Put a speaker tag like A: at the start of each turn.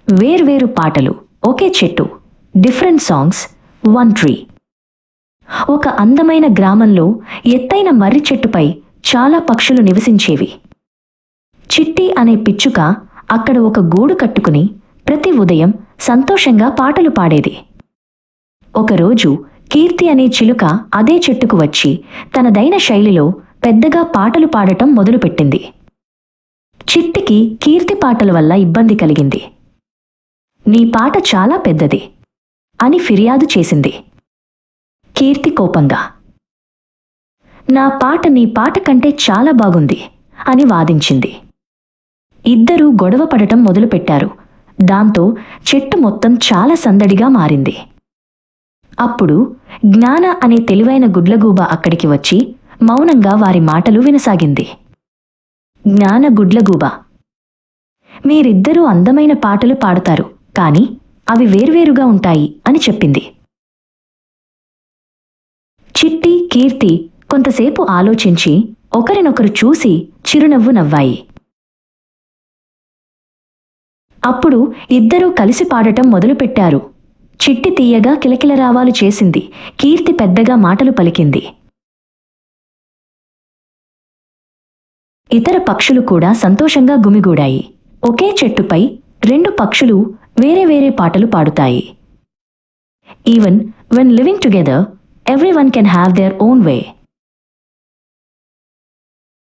A: వేర్వేరు పాటలు, ఒకే చెట్టు, డిఫరెంట్ సాంగ్స్, వన్ ట్రీ. ఒక అందమైన గ్రామంలో ఎత్తైన మర్రి చెట్టుపై చాలా పక్షులు నివసించేవి. చిట్టి అనే పిచ్చుక అక్కడ ఒక గూడు కట్టుకుని ప్రతి ఉదయం సంతోషంగా పాటలు పాడేది. ఒకరోజు కీర్తి అనే చిలుక అదే చెట్టుకు వచ్చి తనదైన శైలిలో పెద్దగా పాటలు పాడటం మొదలుపెట్టింది. చిట్టికి కీర్తి పాటల వల్ల ఇబ్బంది కలిగింది. నీ పాట చాలా పెద్దది అని ఫిర్యాదు చేసింది. కీర్తి కోపంగా, నా పాట నీ పాట కంటే చాలా బాగుంది అని వాదించింది. ఇద్దరూ గొడవ పడటం మొదలుపెట్టారు. దాంతో చెట్టు మొత్తం చాలా సందడిగా మారింది. అప్పుడు జ్ఞాన అనే తెలివైన గుడ్లగూబ అక్కడికి వచ్చి మౌనంగా వారి మాటలు వినసాగింది. జ్ఞాన గుడ్లగూబ, మీరిద్దరూ అందమైన పాటలు పాడుతారు, కాని అవి వేర్వేరుగా ఉంటాయి అని చెప్పింది. చిట్టి, కీర్తి కొంతసేపు ఆలోచించి ఒకరినొకరు చూసి చిరునవ్వు నవ్వాయి. అప్పుడు ఇద్దరూ కలిసి పాడటం మొదలుపెట్టారు. చిట్టి తీయగా కిలకిలరావాలు చేసింది. కీర్తి పెద్దగా మాటలు పలికింది. ఇతర పక్షులు కూడా సంతోషంగా గుమిగూడాయి. ఒకే చెట్టుపై రెండు పక్షులు వేరే వేరే పాటలు పాడుతాయి. Even when living together, everyone can have their own way.